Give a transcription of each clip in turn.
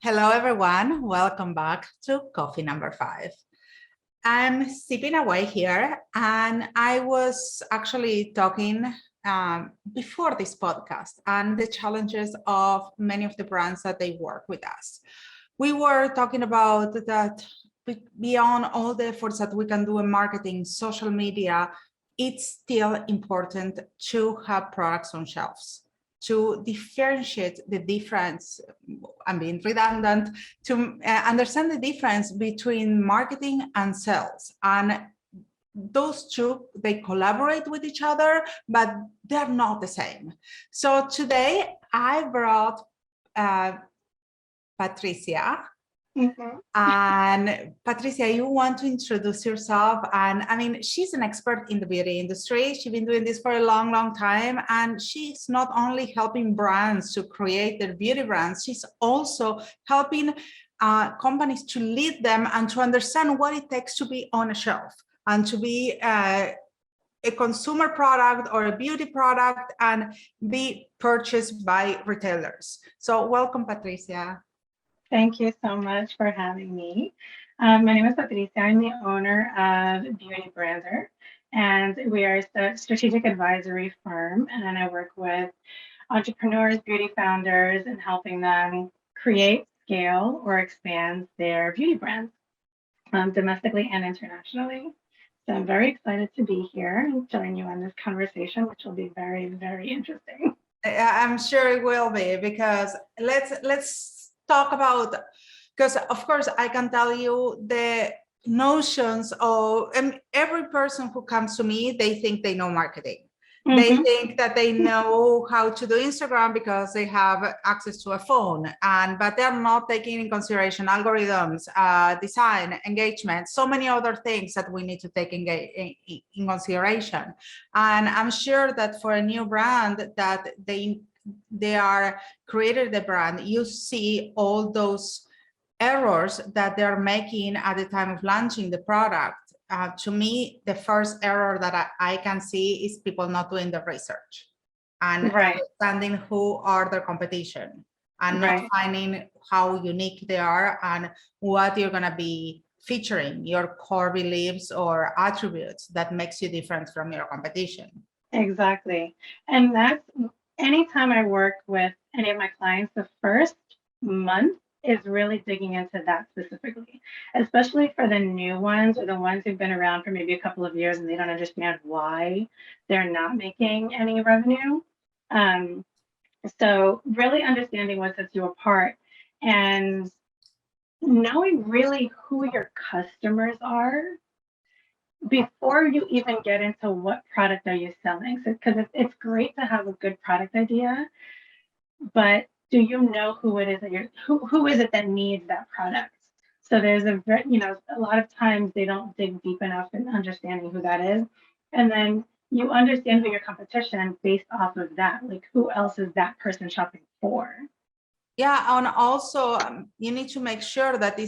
Hello, everyone. Welcome back to Coffee number 5. I'm sipping away here, and I was actually talking before this podcast and the challenges of many of the brands that they work with us. We were talking about that beyond all the efforts that we can do in marketing, social media, it's still important to have products on shelves, to differentiate the difference. I'm being redundant, to understand the difference between marketing and sales. And those two, they collaborate with each other, but they're not the same. So today I brought Patricia. And Patricia, you want to introduce yourself? And I mean, she's an expert in the beauty industry. She's been doing this for a long, long time. And she's not only helping brands to create their beauty brands, she's also helping companies to lead them and to understand what it takes to be on a shelf and to be a consumer product or a beauty product and be purchased by retailers. So welcome, Patricia. Thank you so much for having me. My name is Patricia. I'm the owner of Beauty Brander, and we are a strategic advisory firm, and I work with entrepreneurs, beauty founders, and helping them create, scale, or expand their beauty brands domestically and internationally. So I'm very excited to be here and join you on this conversation, which will be very, very interesting. I'm sure it will be, because let's talk about, because of course I can tell you the notions of, and every person who comes to me, they think they know marketing. They think that they know how to do Instagram because they have access to a phone, but they're not taking in consideration algorithms, design, engagement, so many other things that we need to take in consideration. And I'm sure that for a new brand that they are created the brand, you see all those errors that they're making at the time of launching the product. To me, the first error that I can see is people not doing the research and understanding who are their competition and not finding how unique they are and what you're going to be featuring, your core beliefs or attributes that makes you different from your competition. Exactly. And that's anytime I work with any of my clients, the first month is really digging into that specifically, especially for the new ones or the ones who've been around for maybe a couple of years and they don't understand why they're not making any revenue. So really understanding what sets you apart and knowing really who your customers are before you even get into what product are you selling. So because it's great to have a good product idea, but do you know who it is that who is it that needs that product? So there's a lot of times they don't dig deep enough in understanding who that is. And then you understand who your competition based off of that, like who else is that person shopping for? Yeah, and also you need to make sure that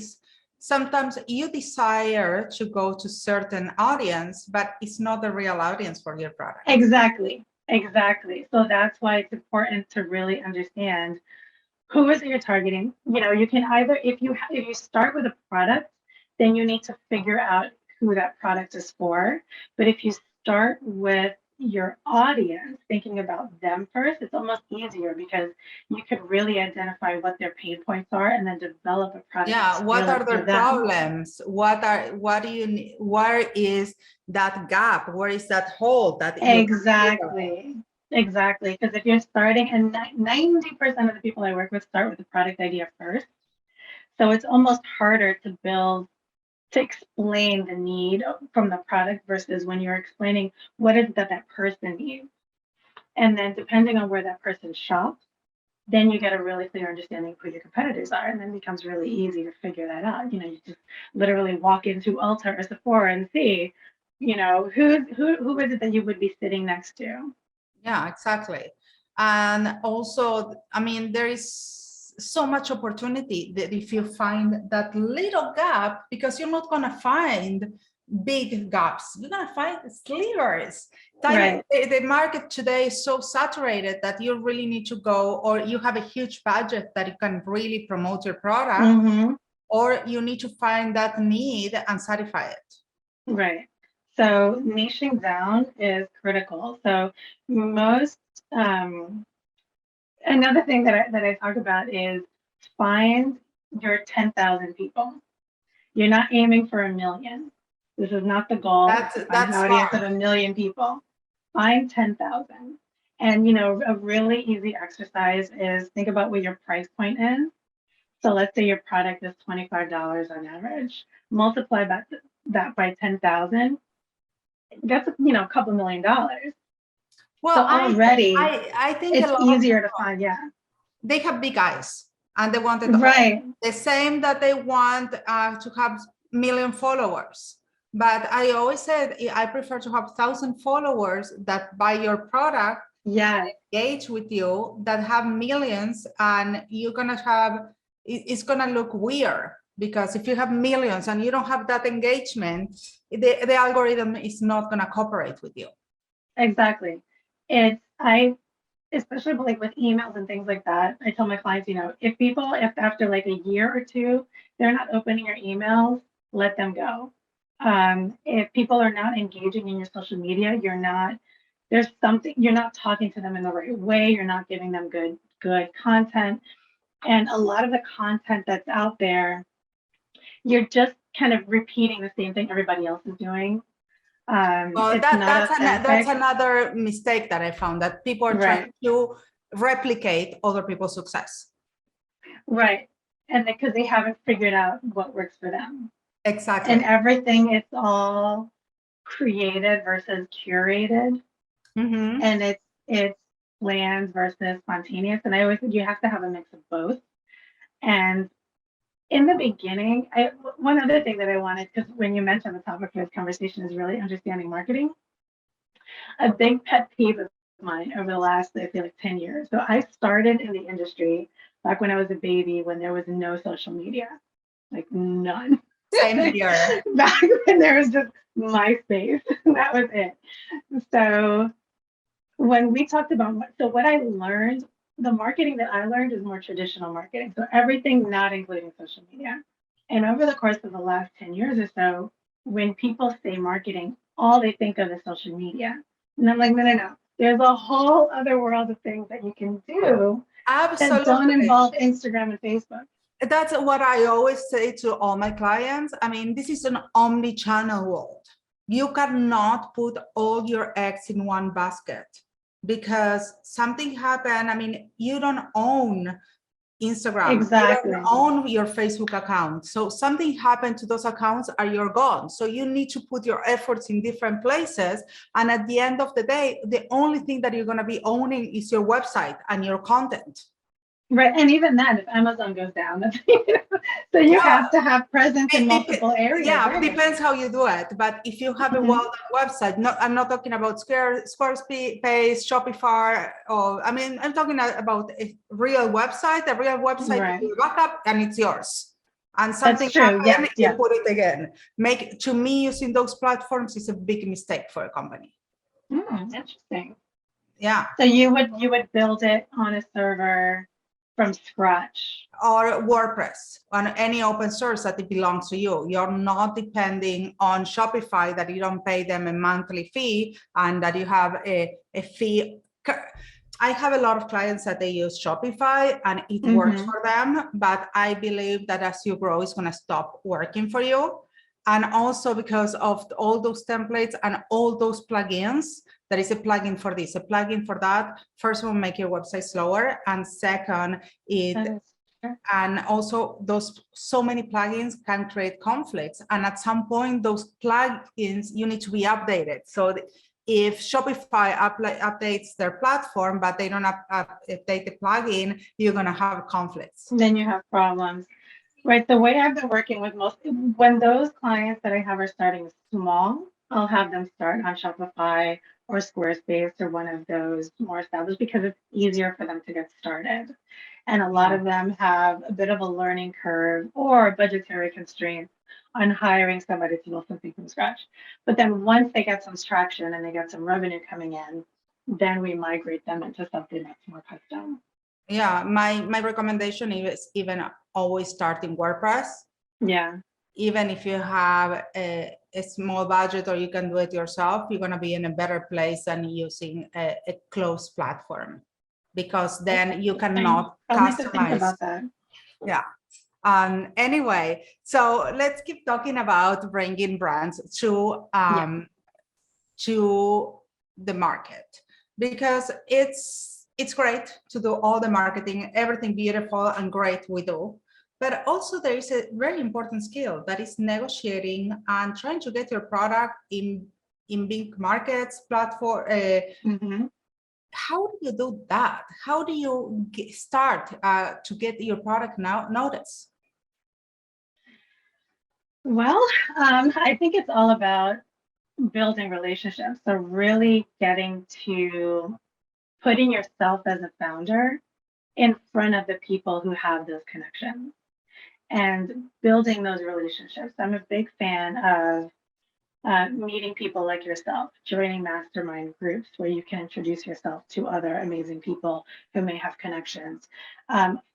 sometimes you desire to go to certain audience, but it's not the real audience for your product. Exactly. So that's why it's important to really understand who is it you're targeting. You can either, if you start with a product, then you need to figure out who that product is for. But if you start with your audience, thinking about them first, it's almost easier because you could really identify what their pain points are and then develop a product. Yeah, what are their problems? What do you need? Where is that gap? Where is that hole that Exactly, because if you're starting, and 90% of the people I work with start with the product idea first, so it's almost harder to explain the need from the product versus when you're explaining what is that person needs. And then depending on where that person shops, then you get a really clear understanding of who your competitors are, and then it becomes really easy to figure that out. You just literally walk into Ulta or Sephora and see, who is it that you would be sitting next to. Yeah, exactly. And also, I mean, there is so much opportunity that if you find that little gap, because you're not going to find big gaps. You're gonna find slivers. Right. The market today is so saturated that you really need to go, or you have a huge budget that you can really promote your product, Mm-hmm. or you need to find that need and satisfy it. Right. So niching down is critical. So most another thing that I talk about is find your 10,000 people. You're not aiming for 1,000,000. This is not the goal. To find That's an audience smart. of 1,000,000 people. Find 10,000. And you know, a really easy exercise is think about what your price point is. So let's say your product is $25 on average. Multiply that by 10,000. That's a couple $1,000,000. Well, So already I think a it's lot easier of to find. Yeah. they have big eyes and they want it Right. the same that they want to have million followers. But I always said I prefer to have 1,000 followers that buy your product, Yeah. engage with you, that have millions, and you're gonna have it's gonna look weird because if you have millions and you don't have that engagement, the algorithm is not gonna cooperate with you. Exactly. Especially like with emails and things like that, I tell my clients, if after like a year or two, they're not opening your emails, let them go. If people are not engaging in your social media, you're not talking to them in the right way. You're not giving them good content. And a lot of the content that's out there, you're just kind of repeating the same thing everybody else is doing. It's not authentic. That's another mistake that I found, that people are trying Right. to replicate other people's success. Right. And because they haven't figured out what works for them. Exactly. And everything, it's all created versus curated. Mm-hmm. And it's planned versus spontaneous. And I always think you have to have a mix of both. And in the beginning, one other thing that I wanted, because when you mentioned the topic for this conversation is really understanding marketing, a big pet peeve of mine over the last, I feel like 10 years. So I started in the industry back when I was a baby, when there was no social media, like none. Same here. Back when there was just MySpace, that was it. So when we talked about, what I learned, the marketing that I learned is more traditional marketing. So everything not including social media. And over the course of the last 10 years or so, when people say marketing, all they think of is social media. And I'm like, no. There's a whole other world of things that you can do that don't involve Instagram and Facebook. That's what I always say to all my clients. I mean, this is an omni-channel world. You cannot put all your eggs in one basket because something happened. I mean, you don't own Instagram, exactly. You don't own your Facebook account. So something happened to those accounts, or you're gone. So you need to put your efforts in different places. And at the end of the day, the only thing that you're going to be owning is your website and your content. Right. And even then, if Amazon goes down, so you have to have presence in multiple areas. Yeah, right? It depends how you do it. But if you have a well-done website, I'm not talking about Squarespace, Shopify, or I'm talking about a real website. A real website, right. You back up and it's yours. And something happens, you put it again. To me, using those platforms is a big mistake for a company. Interesting. Yeah. So you would build it on a server from scratch, or WordPress, on any open source that it belongs to you. You're not depending on Shopify, that you don't pay them a monthly fee and that you have a fee. I have a lot of clients that they use Shopify and it works for them, but I believe that as you grow, it's going to stop working for you. And also because of all those templates and all those plugins, there is a plugin for this, a plugin for that. First will make your website slower, and second, and also those so many plugins can create conflicts. And at some point, those plugins, you need to be updated. So if Shopify updates their platform, but they don't update the plugin, you're going to have conflicts. Then you have problems. Right. The way I've been working with when those clients that I have are starting small, I'll have them start on Shopify or Squarespace or one of those more established, because it's easier for them to get started. And a lot of them have a bit of a learning curve or budgetary constraints on hiring somebody to build something from scratch. But then once they get some traction and they get some revenue coming in, then we migrate them into something that's more custom. Yeah, my recommendation is even always start in WordPress. Yeah. Even if you have a small budget or you can do it yourself, you're going to be in a better place than using a closed platform, because then you cannot I'll need to think customize. about that. Yeah. Anyway, so let's keep talking about bringing brands to the market, because it's great to do all the marketing, everything beautiful and great we do. But also there is a very important skill that is negotiating and trying to get your product in big markets, platform. How do you do that? How do you start to get your product now noticed? Well, I think it's all about building relationships. So really getting to putting yourself as a founder in front of the people who have those connections and building those relationships. I'm a big fan of meeting people like yourself, joining mastermind groups where you can introduce yourself to other amazing people who may have connections.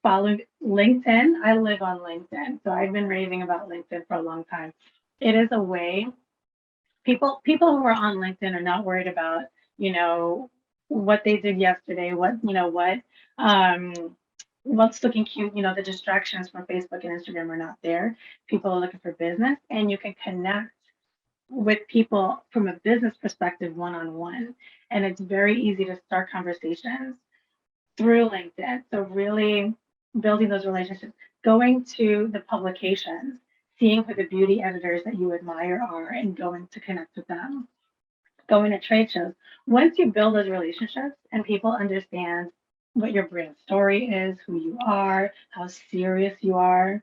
Following LinkedIn, I live on LinkedIn, so I've been raving about LinkedIn for a long time. It is a way, people who are on LinkedIn are not worried about, what they did yesterday, what's looking cute, the distractions from Facebook and Instagram are not there. People are looking for business, and you can connect with people from a business perspective one-on-one. And it's very easy to start conversations through LinkedIn. So really building those relationships, going to the publications, seeing who the beauty editors that you admire are and going to connect with them, going to trade shows. Once you build those relationships and people understand what your brand story is, who you are, how serious you are,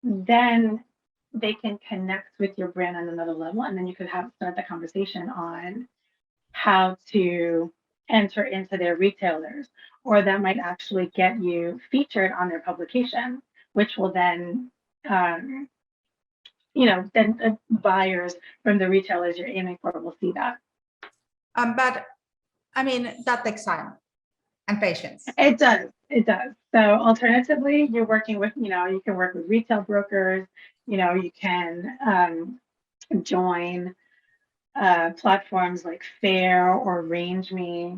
then they can connect with your brand on another level, and then you could start the conversation on how to enter into their retailers, or that might actually get you featured on their publication, which will then buyers from the retailers you're aiming for will see that. But I mean, that takes time and patience. It does. So alternatively, you're working with, you can work with retail brokers, you can join platforms like Fair or Range Me.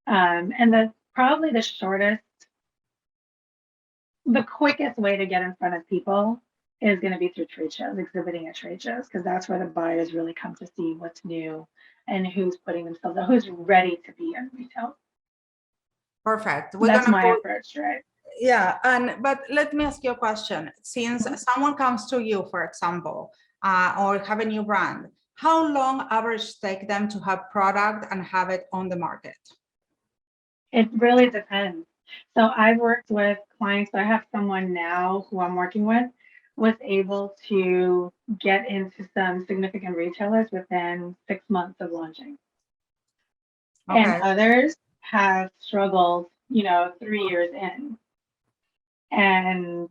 And probably the quickest way to get in front of people is going to be through trade shows, exhibiting at trade shows, because that's where the buyers really come to see what's new and who's putting themselves out, who's ready to be in retail. Perfect. That's my approach, right? Yeah, but let me ask you a question. Since someone comes to you, for example, or have a new brand, how long average take them to have product and have it on the market? It really depends. So I've worked with clients. I have someone now who I'm working with was able to get into some significant retailers within 6 months of launching. Okay. And others have struggled, 3 years in. And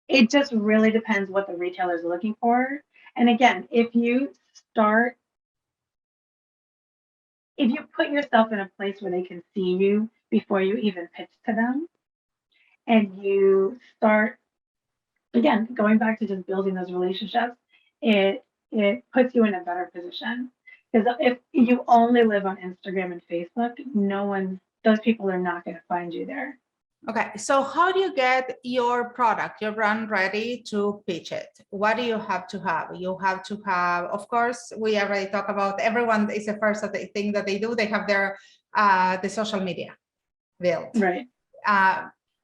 it just really depends what the retailer is looking for. And again, if you put yourself in a place where they can see you before you even pitch to them, and you start, again, going back to just building those relationships, it puts you in a better position. Because if you only live on Instagram and Facebook, those people are not going to find you there. Okay, so how do you get your product, your brand ready to pitch it? What do you have to have? You have to have, of course, we already talked about, everyone is the first thing that they do. They have their the social media built. Right.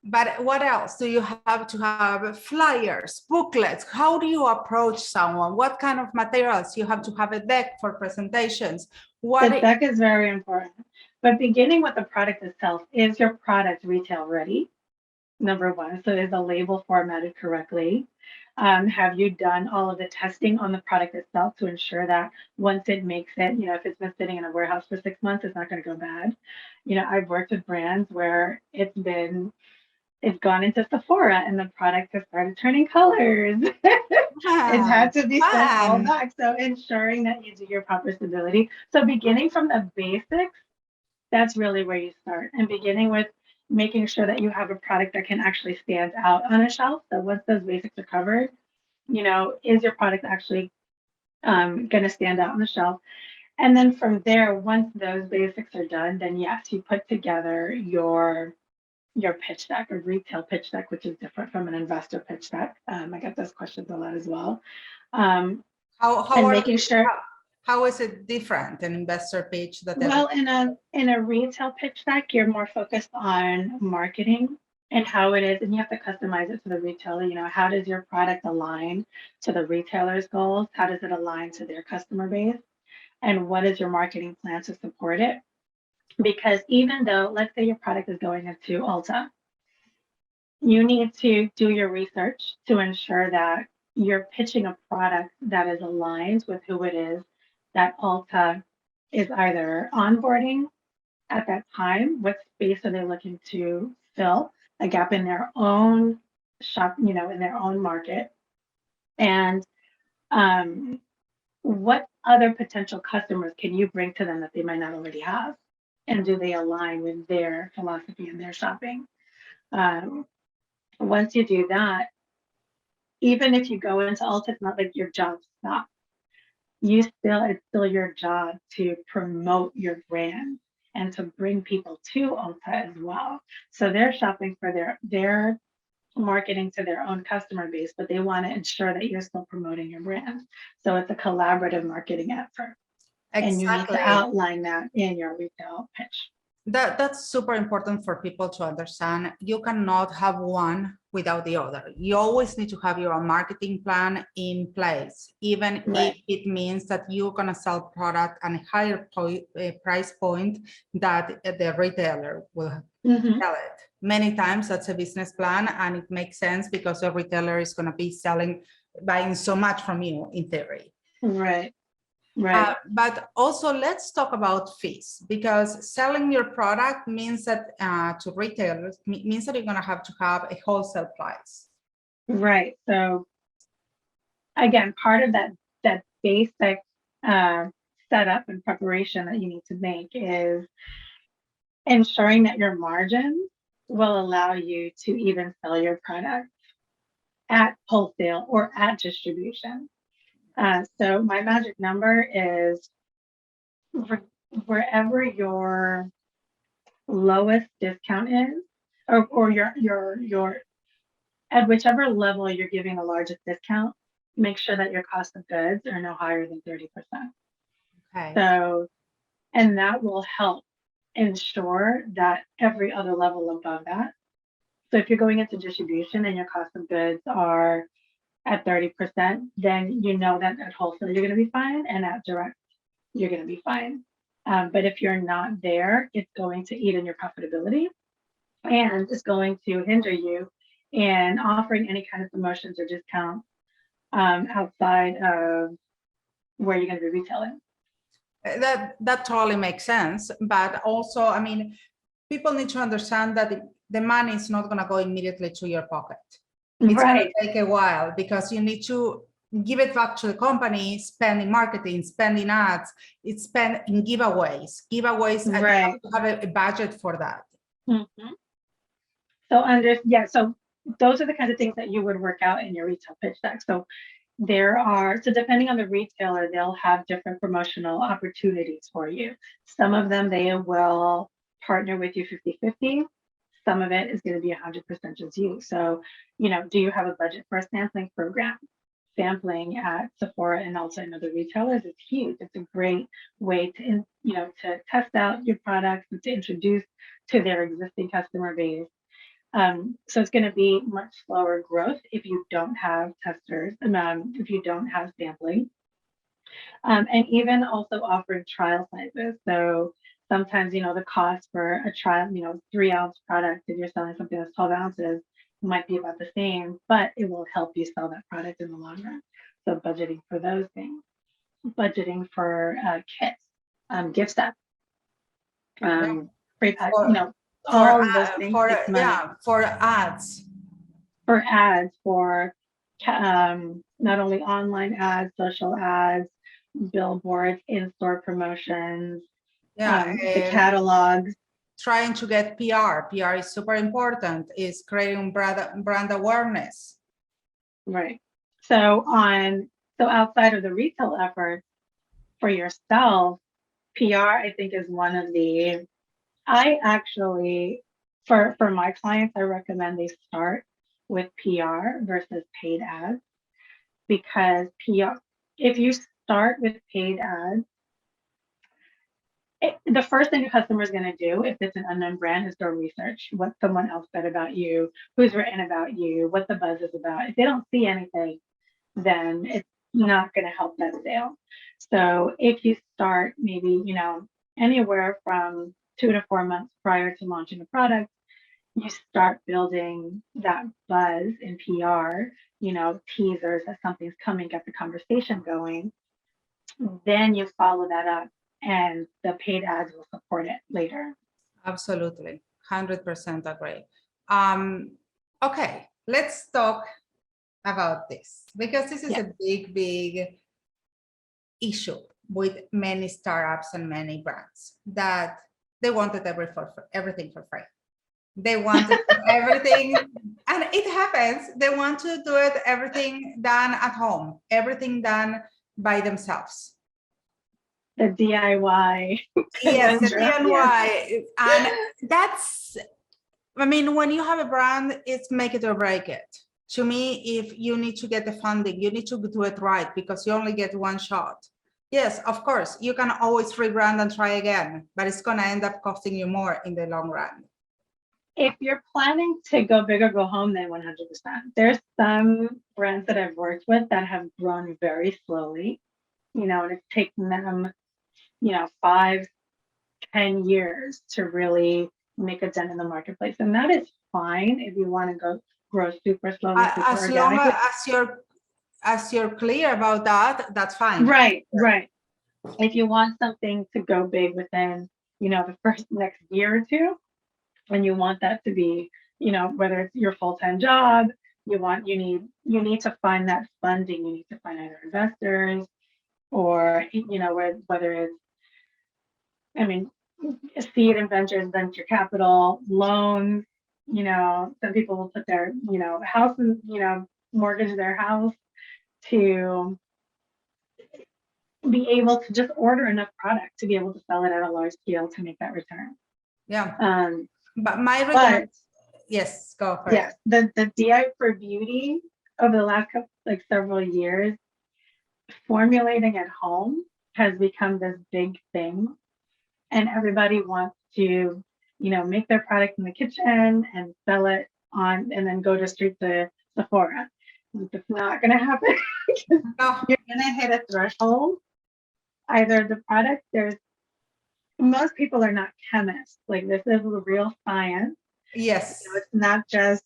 But what else? Do you have to have flyers, booklets? How do you approach someone? What kind of materials? You have to have a deck for presentations. The deck is very important. But beginning with the product itself, is your product retail ready? Number one, so is the label formatted correctly? Have you done all of the testing on the product itself to ensure that once it makes it, if it's been sitting in a warehouse for 6 months, it's not going to go bad? I've worked with brands where it's been it's gone into Sephora and the product has started turning colors. It's had to be sent all Fun. back. So ensuring that you do your proper stability. So beginning from the basics, that's really where you start. And beginning with making sure that you have a product that can actually stand out on a shelf. So once those basics are covered, is your product actually going to stand out on the shelf? And then from there, once those basics are done, then yes, you put together your pitch deck, a retail pitch deck, which is different from an investor pitch deck. I get those questions a lot as well. How And are making sure. How is it different, an investor pitch that? Well, in a retail pitch deck, you're more focused on marketing and how it is, and you have to customize it to the retailer. How does your product align to the retailer's goals? How does it align to their customer base? And what is your marketing plan to support it? Because even though, let's say your product is going into Ulta, you need to do your research to ensure that you're pitching a product that is aligned with who it is that Ulta is either onboarding at that time. What space are they looking to fill? A gap in their own shop, in their own market. And what other potential customers can you bring to them that they might not already have? And do they align with their philosophy and their shopping? Once you do that, even if you go into Ulta, it's not like your job stops. It's still your job to promote your brand and to bring people to Ulta as well. So they're shopping for their marketing to their own customer base, but they want to ensure that you're still promoting your brand. So it's a collaborative marketing effort. Exactly. And you need to outline that in your retail pitch. That's super important for people to understand. You cannot have one without the other. You always need to have your own marketing plan in place, even if it means that you're going to sell product at a higher price point that the retailer will sell it. Many times that's a business plan, and it makes sense because the retailer is going to be buying so much from you in theory. Right. But also let's talk about fees, because selling your product means that to retailers means that you're going to have a wholesale price. Right. So again, part of that basic setup and preparation that you need to make is ensuring that your margins will allow you to even sell your product at wholesale or at distribution. So my magic number is wherever your lowest discount is, or your at whichever level you're giving the largest discount, make sure that your cost of goods are no higher than 30%. Okay. So, and that will help ensure that every other level above that. So if you're going into distribution and your cost of goods are at 30%, then you know that at wholesale you're going to be fine, and at direct you're going to be fine. But if you're not there, it's going to eat in your profitability, and it's going to hinder you in offering any kind of promotions or discounts outside of where you're going to be retailing. That totally makes sense. But also, I mean, people need to understand that the money is not going to go immediately to your pocket. It's going to take a while, because you need to give it back to the company, spend in marketing, spend in ads, it's spent in giveaways. And you have to have a budget for that. So those are the kinds of things that you would work out in your retail pitch deck. So depending on the retailer, they'll have different promotional opportunities for you. Some of them, they will partner with you 50-50. Some of it is going to be 100% just you. So, do you have a budget for a sampling program? Sampling at Sephora and Ulta and other retailers is huge. It's a great way to, to test out your products and to introduce to their existing customer base. So it's going to be much slower growth if you don't have testers, if you don't have sampling. And even also offering trial sizes. So sometimes, the cost for a trial, 3-ounce product, if you're selling something that's 12 ounces, might be about the same, but it will help you sell that product in the long run. So budgeting for those things, budgeting for kits, gift sets, pre-pack, all of those things takes money. Yeah, for ads. For ads, for not only online ads, social ads, billboards, in-store promotions, the catalogs. Trying to get PR. PR is super important. Is creating brand awareness. Right. So outside of the retail efforts for yourself, PR, I think, is one of the, I actually, for my clients, I recommend they start with PR versus paid ads, because PR, if you start with paid ads, the first thing a customer is going to do, if it's an unknown brand, is go research what someone else said about you, who's written about you, what the buzz is about. If they don't see anything, then it's not going to help that sale. So if you start maybe, anywhere from 2 to 4 months prior to launching a product, you start building that buzz in PR, teasers that something's coming, get the conversation going. Then you follow that up, and the paid ads will support it later. Absolutely, 100% agree. Okay, let's talk about this, because this is a big issue with many startups and many brands, that they wanted everything for free. They wanted everything, and it happens. They want to do it, everything done at home, everything done by themselves. The DIY. Yes, the DIY. And that's, when you have a brand, it's make it or break it. To me, if you need to get the funding, you need to do it right, because you only get one shot. Yes, of course, you can always rebrand and try again, but it's going to end up costing you more in the long run. If you're planning to go big or go home, then 100%. There's some brands that I've worked with that have grown very slowly, and it's taken them, 5-10 years to really make a dent in the marketplace. And that is fine if you want to grow super slowly, as long as you're clear about that, that's fine. Right. If you want something to go big within, the next year or two, and you want that to be, whether it's your full-time job, you need to find that funding. You need to find either investors or, whether it's seed and venture capital, loans. Some people will put their, house and, mortgage their house to be able to just order enough product to be able to sell it at a large scale to make that return. Yeah. But my recommendation, yes, go for it. The DI for beauty over the last several years, formulating at home has become this big thing, and everybody wants to, make their product in the kitchen and sell it on, and then go straight to Sephora. It's not going to happen. No. You're going to hit a threshold. Either the product, most people are not chemists. This is real science. Yes. It's not just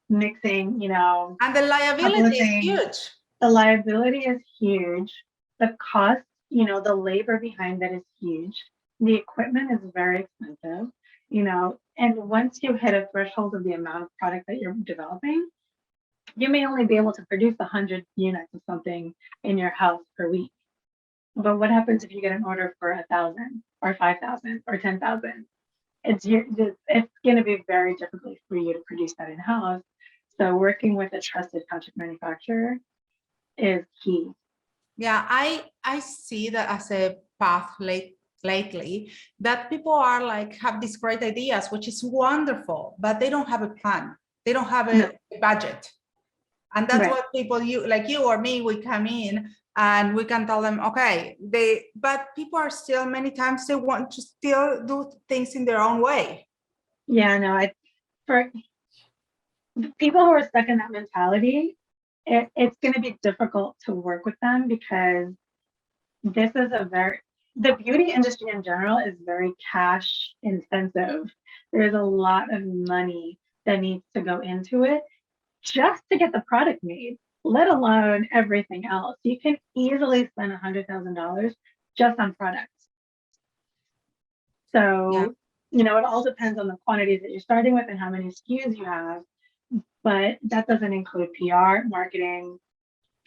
mixing, and the liability is huge. The liability is huge. The cost, the labor behind that is huge. The equipment is very expensive, and once you hit a threshold of the amount of product that you're developing, you may only be able to produce 100 units of something in your house per week. But what happens if you get an order for 1,000 or 5,000 or 10,000? It's going to be very difficult for you to produce that in-house. So working with a trusted contract manufacturer is key. Yeah, I see that as a path lately, that people are have these great ideas, which is wonderful, but they don't have a plan. They don't have a budget. And that's what people, you or me, we come in and we can tell them, okay, but people are still, many times they want to still do things in their own way. Yeah, no, for people who are stuck in that mentality, it's going to be difficult to work with them, because this is the beauty industry in general is very cash intensive. There's a lot of money that needs to go into it just to get the product made, let alone everything else. You can easily spend $100,000 just on products. So you know, it all depends on the quantities that you're starting with and how many SKUs you have, but that doesn't include PR, marketing,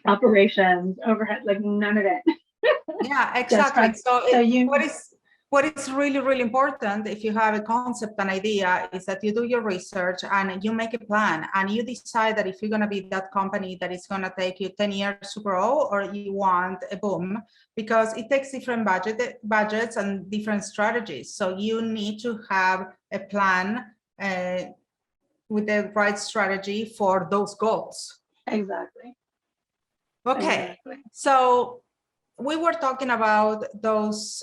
operations, overhead, like none of it. Yeah, Just exactly. from, so you, What is really, really important if you have a concept, an idea, is that you do your research and you make a plan and you decide that if you're going to be that company that is going to take you 10 years to grow, or you want a boom, because it takes different budgets and different strategies. So you need to have a plan with the right strategy for those goals. exactly. Okay, Exactly. so we were talking about those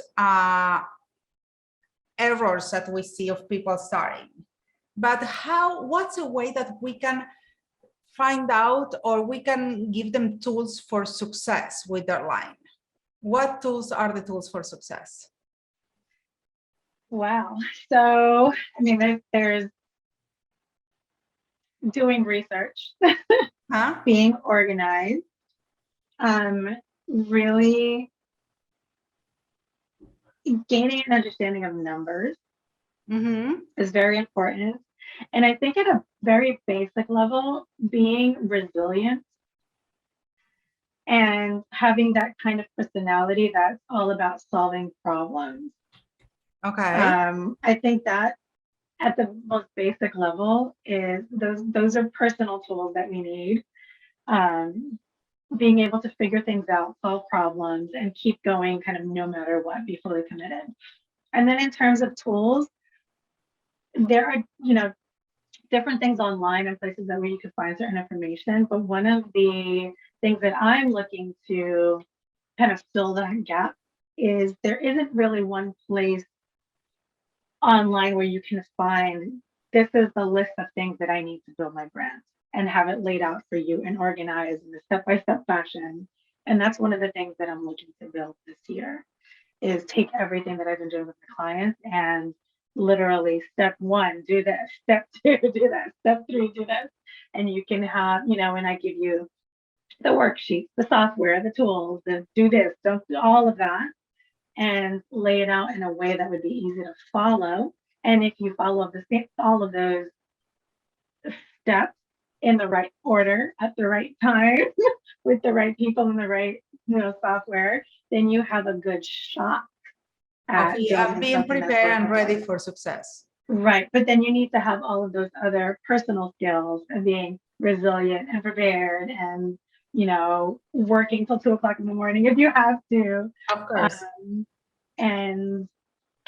errors that we see of people starting, but what's a way that we can find out, or we can give them tools for success with their line? What tools are the tools for success? Wow. So, I mean, there's doing research, Huh? being organized, really gaining an understanding of numbers is very important. And I think at a very basic level, being resilient and having that kind of personality that's all about solving problems. Okay. I think that at the most basic level is those are personal tools that we need. Being able to figure things out, solve problems, and keep going kind of no matter what, be fully committed. And then in terms of tools, there are, you know, different things online and places that where you can find certain information. But one of the things that I'm looking to kind of fill that gap is there isn't really one place online where you can find this is the list of things that I need to build my brand and have it laid out for you and organized in a step-by-step fashion. And that's one of the things that I'm looking to build this year, is take everything that I've been doing with my clients and literally step one, do this, step two, do that, step three, do this. And you can have, you know, and I give you the worksheets, the software, the tools, the do this, don't do all of that, and lay it out in a way that would be easy to follow. And if you follow all of those steps in the right order at the right time with the right people and the right, you know, software, then you have a good shot at building Being something that's prepared and ready workable. for success. Right. But then you need to have all of those other personal skills and being resilient and prepared and, you know, working till 2 o'clock in the morning if you have to. Of course. And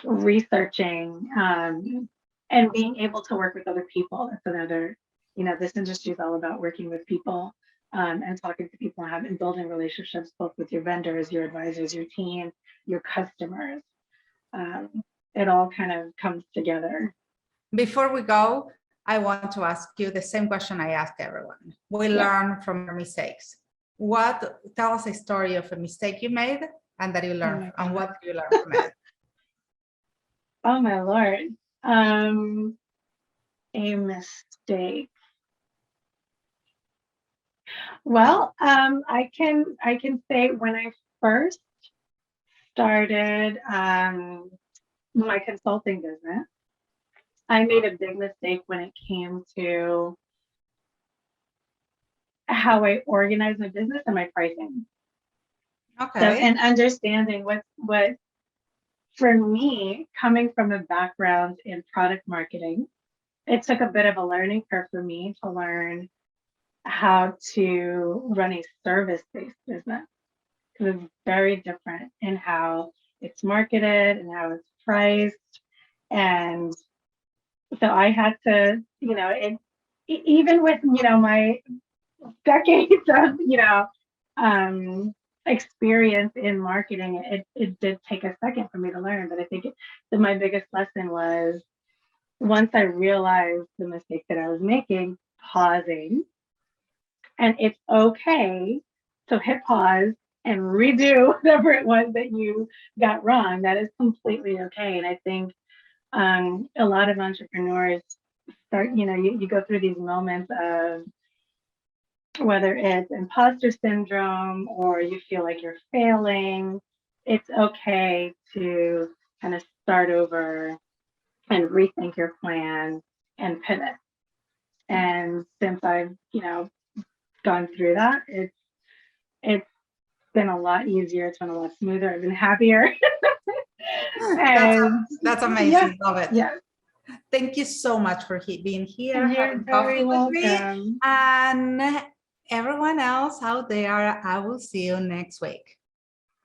researching and being able to work with other people. That's another, you know, this industry is all about working with people and talking to people and building relationships both with your vendors, your advisors, your team, your customers. It all kind of comes together. Before we go, I want to ask you the same question I ask everyone. We learn from our mistakes. Tell us a story of a mistake you made and that you learned, and what did you learn from it? Oh my Lord. A mistake. Well, I can say when I first started my consulting business, I made a big mistake when it came to how I organize my business and my pricing. Okay. So, and understanding what for me, coming from a background in product marketing, it took a bit of a learning curve for me to learn how to run a service-based business, because it's very different in how it's marketed and how it's priced. And so I had to, you know, even with, you know, my decades of, you know, experience in marketing, it did take a second for me to learn. But I think that my biggest lesson was once I realized the mistake that I was making, pausing. And it's okay to hit pause and redo whatever it was that you got wrong. That is completely okay. And I think a lot of entrepreneurs start, you know, you go through these moments of whether it's imposter syndrome or you feel like you're failing. It's okay to kind of start over and rethink your plan and pivot. And since I've, gone through that, it's been a lot easier. It's been a lot smoother. I've been happier. And That's amazing. yeah, Love it. yeah. Thank you so much for being here, You're having coffee very with me. welcome. And everyone else out there, I will see you next week.